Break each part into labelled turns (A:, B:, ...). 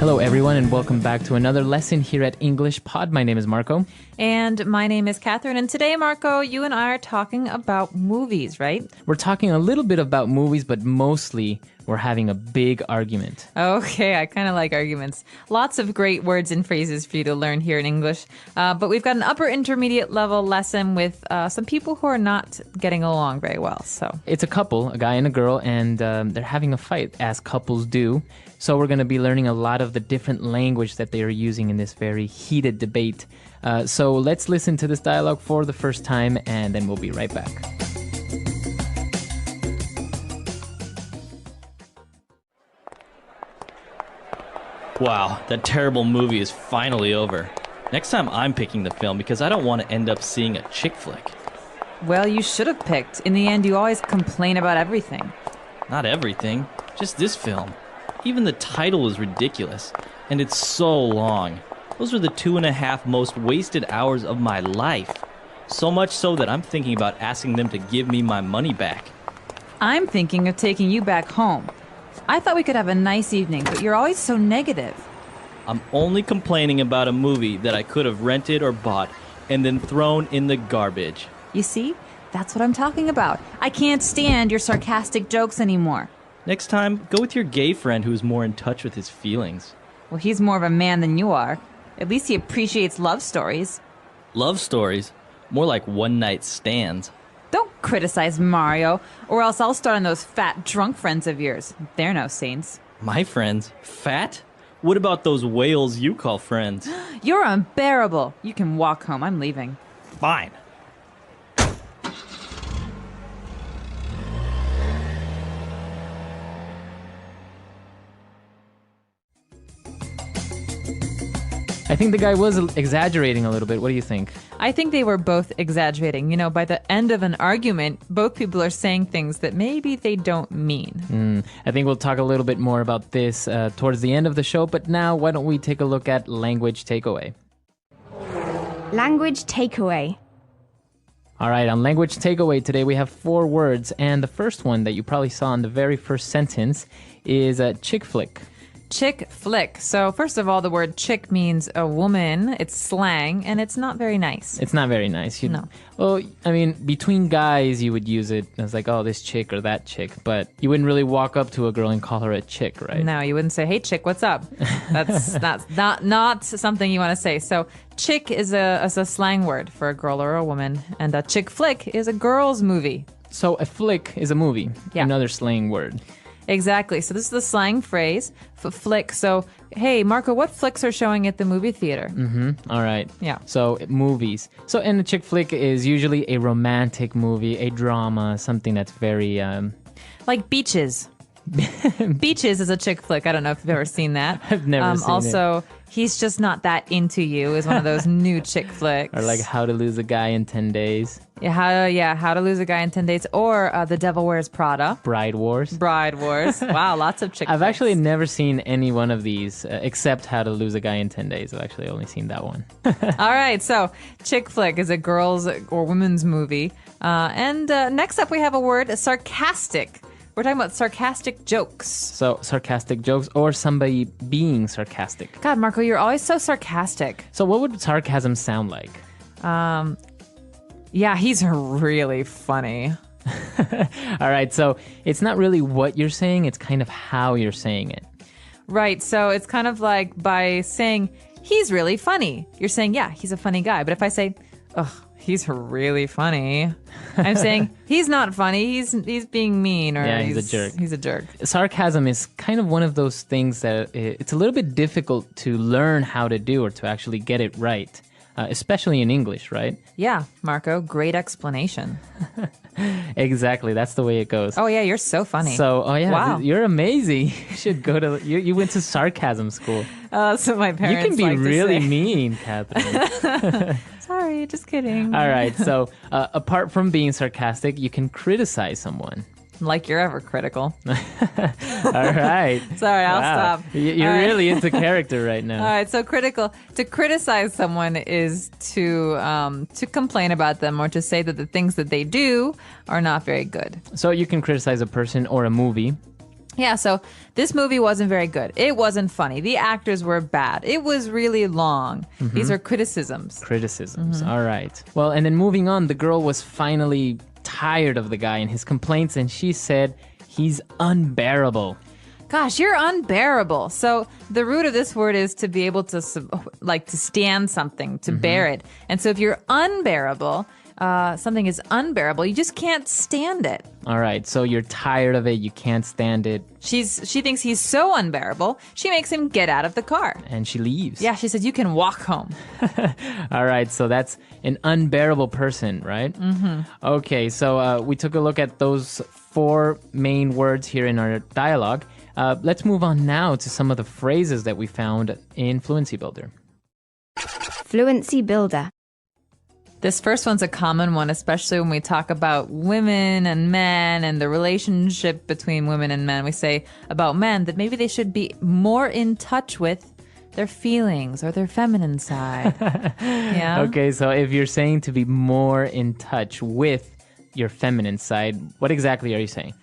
A: Hello, everyone, and welcome back to another lesson here at English Pod. My name is Marco.
B: And my name is Catherine. And today, Marco, you and I are talking about movies, right?
A: We're talking a little bit about movies, but mostly we're having a big argument.
B: Okay, I kind of like arguments. Lots of great words and phrases for you to learn here in English. But we've got an upper intermediate level lesson with some people who are not getting along very well. So
A: it's a couple, a guy and a girl, and they're having a fight, as couples do. So we're going to be learning a lot of the different language that they are using in this very heated debate. So let's listen to this dialogue for the first time, and then we'll be right back.
C: Wow, that terrible movie is finally over. Next time I'm picking the film because I don't want to end up seeing a chick flick.
B: Well, you should have picked. In the end, you always complain about everything.
C: Not everything, just this film. Even the title is ridiculous, and it's so long. Those were the 2.5 most wasted hours of my life. So much so that I'm thinking about asking them to give me my money back.
B: I'm thinking of taking you back home. I thought we could have a nice evening, but you're always so negative.
C: I'm only complaining about a movie that I could have rented or bought and then thrown in the garbage.
B: You see? That's what I'm talking about. I can't stand your sarcastic jokes anymore.
C: Next time, go with your gay friend who's more in touch with his feelings.
B: Well, he's more of a man than you are. At least he appreciates love stories.
C: Love stories? More like one-night stands.
B: Don't criticize Mario, or else I'll start on those fat drunk friends of yours. They're no saints.
C: My friends? Fat? What about those whales you call friends?
B: You're unbearable. You can walk home. I'm leaving.
C: Fine.
A: I think the guy was exaggerating a little bit. What do you think?
B: I think they were both exaggerating. You know, by the end of an argument, both people are saying things that maybe they don't mean.
A: I think we'll talk a little bit more about this towards the end of the show, but now why don't we take a look at language takeaway?
D: Language takeaway.
A: All right, on language takeaway today we have 4 words, and the first one that you probably saw in the very first sentence is chick flick.
B: Chick flick. So first of all, the word chick means a woman. It's slang, and it's not very nice.
A: It's not very nice.
B: No.
A: Well, I mean, between guys, you would use it as like, oh, this chick or that chick, but you wouldn't really walk up to a girl and call her a chick, right?
B: No, you wouldn't say, hey, chick, what's up? That's not something you want to say. So chick is a slang word for a girl or a woman, and a chick flick is a girl's movie.
A: So a flick is a movie,
B: Yeah.
A: Another slang word.
B: Exactly. So this is the slang phrase for flick. So, hey, Marco, what flicks are showing at the movie theater?
A: All right.
B: Yeah.
A: So movies. So, and a chick flick is usually a romantic movie, a drama, something that's very...
B: Like Beaches. Beaches is a chick flick. I don't know if you've ever seen that.
A: I've never seen it.
B: Also, He's Just Not That Into You is one of those new chick flicks.
A: Or like How to Lose a Guy in 10 Days.
B: How to Lose a Guy in 10 Days. Or The Devil Wears Prada.
A: Bride Wars.
B: Bride Wars. Wow, lots of chick
A: I've
B: flicks.
A: actually never seen any one of these except How to Lose a Guy in 10 Days. I've actually only seen that one.
B: All right, so chick flick is a girl's or women's movie. And next up we have a word, sarcastic. We're talking about sarcastic jokes.
A: So sarcastic jokes or somebody being sarcastic.
B: God, Marco, you're always so sarcastic.
A: So what would sarcasm sound like?
B: Yeah, he's really funny.
A: All right, so it's not really what you're saying, it's kind of how you're saying it.
B: Right, so it's kind of like by saying, he's really funny. You're saying, yeah, he's a funny guy. But if I say, ugh, he's really funny, I'm saying, he's not funny, he's being mean, or
A: Yeah, he's a jerk.
B: He's a jerk.
A: Sarcasm is kind of one of those things that it's a little bit difficult to learn how to do or to actually get it right, especially in English, right?
B: Yeah, Marco, great explanation.
A: Exactly, that's the way it goes.
B: Oh, yeah, you're so funny.
A: So,
B: Wow.
A: you're amazing. You should go to, you went to sarcasm school.
B: So my
A: You
B: parents
A: can be
B: like to
A: really
B: say.
A: mean, Catherine.
B: Sorry, just kidding.
A: All right, so apart from being sarcastic, you can criticize someone.
B: Like you're ever critical.
A: All right.
B: Sorry, I'll
A: Wow.
B: stop.
A: You're
B: All right.
A: really into character right now.
B: All right, so critical. To criticize someone is to complain about them or to say that the things that they do are not very good.
A: So you can criticize a person or a movie.
B: Yeah, so this movie wasn't very good. It wasn't funny. The actors were bad. It was really long. These are criticisms.
A: Criticisms. All right. Well, and then moving on, the girl was finally tired of the guy and his complaints, and she said he's unbearable.
B: Gosh, you're unbearable. So the root of this word is to be able to to stand something, to bear it. And so if you're unbearable, something is unbearable, you just can't stand it.
A: All right, so you're tired of it, you can't stand it.
B: She thinks he's so unbearable, she makes him get out of the car.
A: And she leaves.
B: Yeah, she said, you can walk home.
A: All right, so that's an unbearable person, right? Okay, so we took a look at those 4 main words here in our dialogue. Let's move on now to some of the phrases that we found in Fluency Builder.
D: Fluency Builder.
B: This first one's a common one, especially when we talk about women and men and the relationship between women and men. We say about men that maybe they should be more in touch with their feelings or their feminine side. Yeah.
A: Okay, so if you're saying to be more in touch with your feminine side, what exactly are you saying?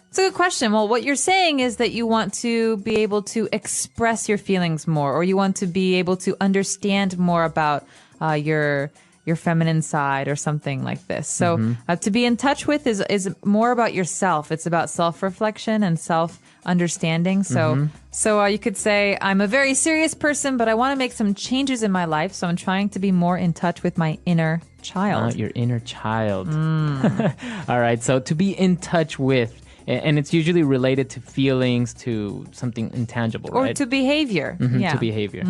B: It's a good question. Well, what you're saying is that you want to be able to express your feelings more, or you want to be able to understand more about your feminine side or something like this. So to be in touch with is more about yourself. It's about self-reflection and self-understanding. So you could say, I'm a very serious person, but I want to make some changes in my life. So I'm trying to be more in touch with my inner child.
A: Your inner child. All right, so to be in touch with, and it's usually related to feelings, to something intangible,
B: Or
A: right?
B: to behavior. Yeah.
A: To behavior.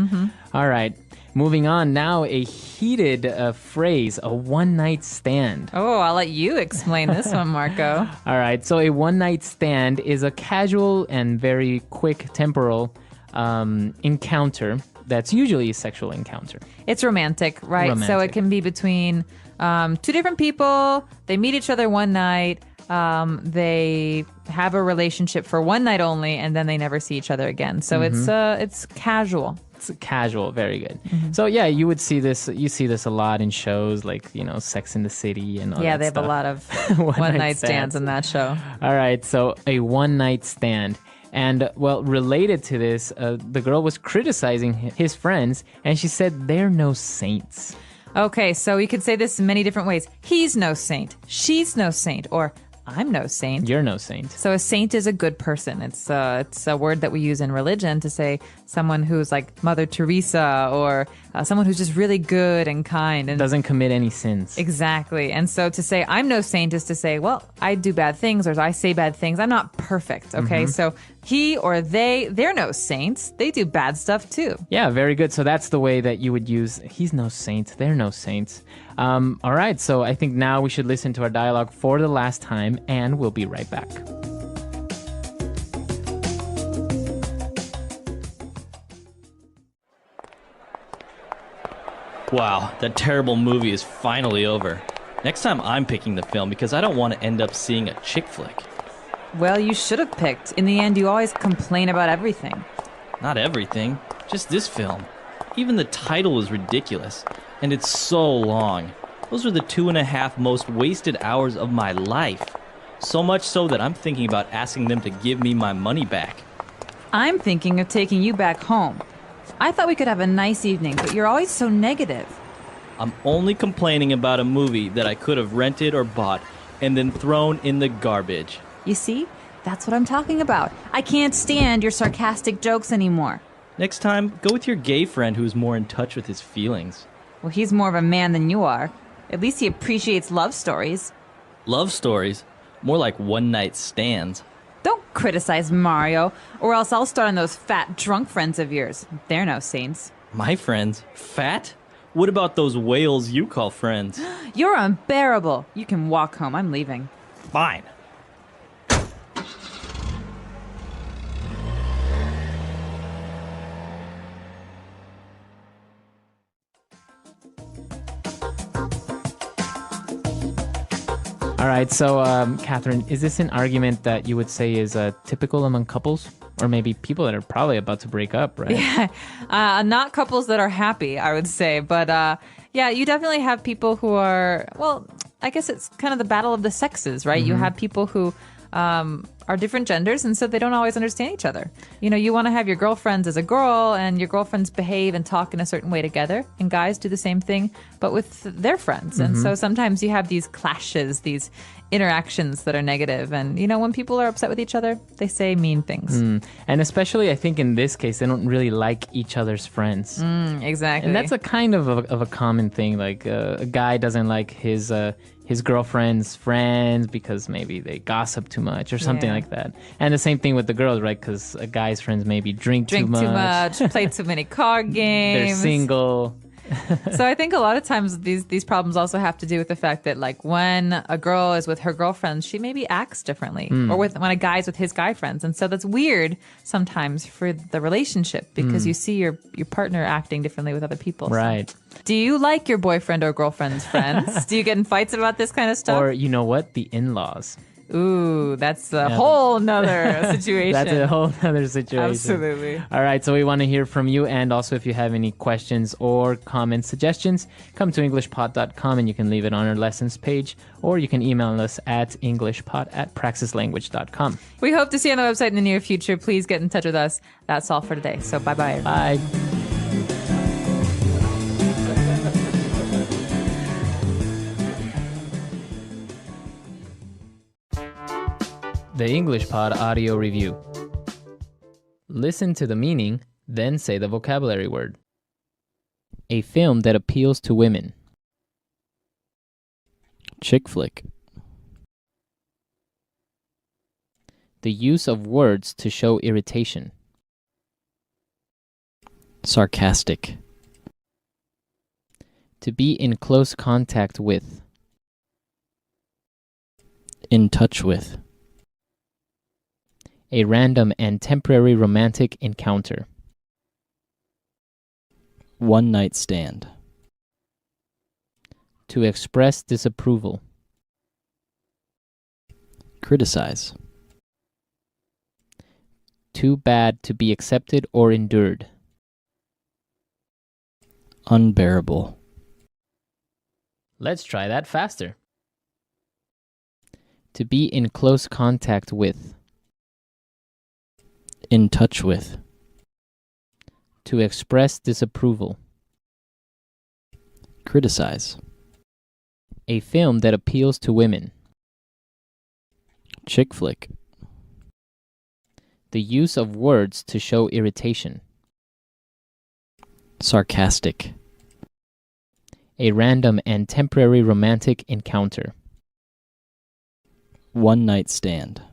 A: All right. Moving on now, a heated phrase, a one-night stand.
B: Oh, I'll let you explain this one, Marco.
A: All right. So a one-night stand is a casual and very quick temporal encounter that's usually a sexual encounter.
B: It's romantic, right? So it
A: Romantic.
B: can be between 2 different people. They meet each other one night. They have a relationship for one night only, and then they never see each other again. So it's casual.
A: It's casual, very good. So yeah, you would see this. You see this a lot in shows like Sex in the City and all
B: Yeah,
A: that
B: they have
A: stuff.
B: a lot of one night stands in that show.
A: All right, so a one-night stand. And, well, related to this, the girl was criticizing his friends, and she said they're no saints.
B: Okay, so you could say this in many different ways. He's no saint. She's no saint. Or I'm no saint.
A: You're no saint.
B: So a saint is a good person. It's a word that we use in religion to say someone who's like Mother Teresa, or someone who's just really good and kind and
A: Doesn't commit any sins.
B: Exactly. And so to say I'm no saint is to say, well, I do bad things, or I say bad things. I'm not perfect. Okay. So he or they're no saints. They do bad stuff too.
A: Yeah, very good. So that's the way that you would use he's no saint, they're no saints. All right, so I think now we should listen to our dialogue for the last time, and we'll be right back.
C: Wow, that terrible movie is finally over. Next time I'm picking the film because I don't want to end up seeing a chick flick.
B: Well, you should have picked. In the end, you always complain about everything.
C: Not everything, just this film. Even the title is ridiculous, and it's so long. Those are the 2.5 most wasted hours of my life. So much so that I'm thinking about asking them to give me my money back.
B: I'm thinking of taking you back home. I thought we could have a nice evening, but you're always so negative.
C: I'm only complaining about a movie that I could have rented or bought and then thrown in the garbage.
B: You see? That's what I'm talking about. I can't stand your sarcastic jokes anymore.
C: Next time, go with your gay friend who's more in touch with his feelings.
B: Well, he's more of a man than you are. At least he appreciates love stories.
C: Love stories? More like one-night stands.
B: Don't criticize Mario, or else I'll start on those fat drunk friends of yours. They're no saints.
C: My friends? Fat? What about those whales you call friends?
B: You're unbearable. You can walk home. I'm leaving.
C: Fine.
A: All right, so Catherine, is this an argument that you would say is typical among couples? Or maybe people that are probably about to break up, right?
B: Yeah, not couples that are happy, I would say. But yeah, you definitely have people who are, well, I guess it's kind of the battle of the sexes, right? You have people who are different genders, and so they don't always understand each other. You know, you want to have your girlfriends as a girl, and your girlfriends behave and talk in a certain way together, and guys do the same thing, but with their friends. And so sometimes you have these clashes, these interactions that are negative. And, you know, when people are upset with each other, they say mean things.
A: And especially, I think in this case, they don't really like each other's friends.
B: Exactly.
A: And that's a kind of a common thing. Like a guy doesn't like his girlfriend's friends because maybe they gossip too much or something
B: Yeah.
A: like that. And the same thing with the girls, right? Because a guy's friends maybe drink too much.
B: Play too many card games.
A: They're single.
B: So I think a lot of times these problems also have to do with the fact that, like, when a girl is with her girlfriends, she maybe acts differently, or when a guy's with his guy friends, and so that's weird sometimes for the relationship because you see your partner acting differently with other people.
A: Right.
B: So. Do you like your boyfriend or girlfriend's friends? Do you get in fights about this kind of stuff?
A: Or, you know what? The in-laws.
B: Ooh, that's a whole nother situation.
A: That's a whole other situation.
B: Absolutely.
A: All right, so we want to hear from you. And also, if you have any questions or comments, suggestions, come to EnglishPod.com and you can leave it on our lessons page, or you can email us at EnglishPod@praxislanguage.com.
B: We hope to see you on the website in the near future. Please get in touch with us. That's all for today. So bye-bye.
A: Bye. The English Pod Audio Review. Listen to the meaning, then say the vocabulary word. A film that appeals to women. Chick flick. The use of words to show irritation. Sarcastic. To be in close contact with. In touch with. A random and temporary romantic encounter. One night stand. To express disapproval. Criticize. Too bad to be accepted or endured. Unbearable. Let's try that faster. To be in close contact with. In touch with. To express disapproval. Criticize. A film that appeals to women. Chick flick. The use of words to show irritation. Sarcastic. A random and temporary romantic encounter. One night stand.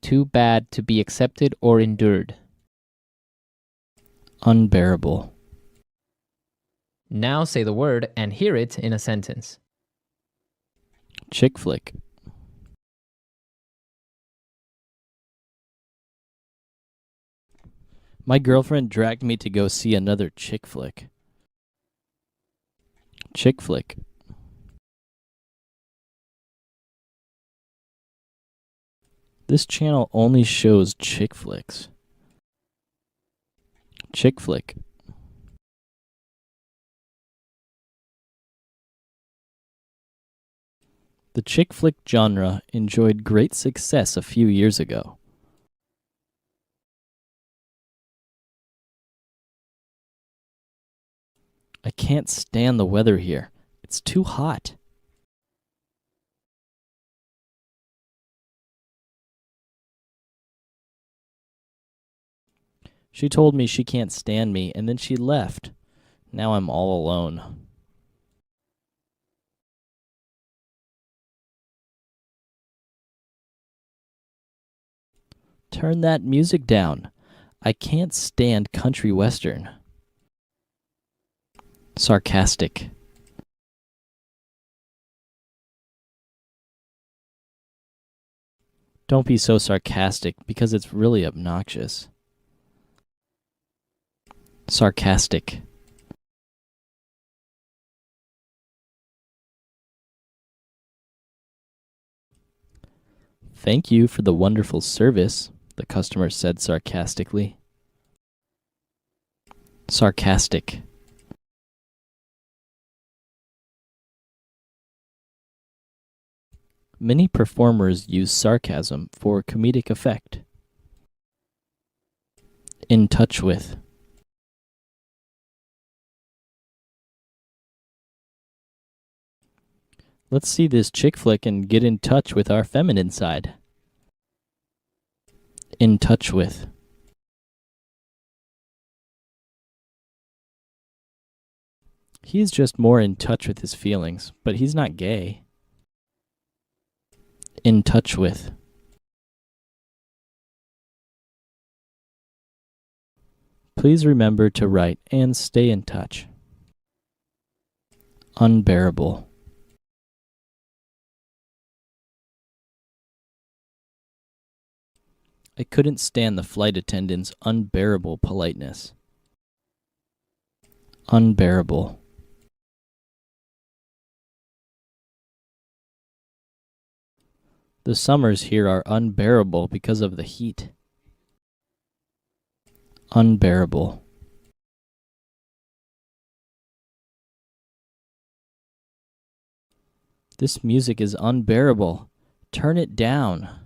A: Too bad to be accepted or endured. Unbearable. Now say the word and hear it in a sentence. Chick flick.
E: My girlfriend dragged me to go see another chick flick.
A: Chick flick.
E: This channel only shows chick flicks.
A: Chick flick.
E: The chick flick genre enjoyed great success a few years ago. I can't stand the weather here. It's too hot. She told me she can't stand me, and then she left. Now I'm all alone. Turn that music down. I can't stand country western.
A: Sarcastic.
E: Don't be so sarcastic because it's really obnoxious.
A: Sarcastic.
E: Thank you for the wonderful service, the customer said sarcastically.
A: Sarcastic.
E: Many performers use sarcasm for comedic effect. In touch with. Let's see this chick flick and get in touch with our feminine side. In touch with. He is just more in touch with his feelings, but he's not gay. In touch with. Please remember to write and stay in touch. Unbearable. I couldn't stand the flight attendant's unbearable politeness. Unbearable. The summers here are unbearable because of the heat. Unbearable. This music is unbearable. Turn it down.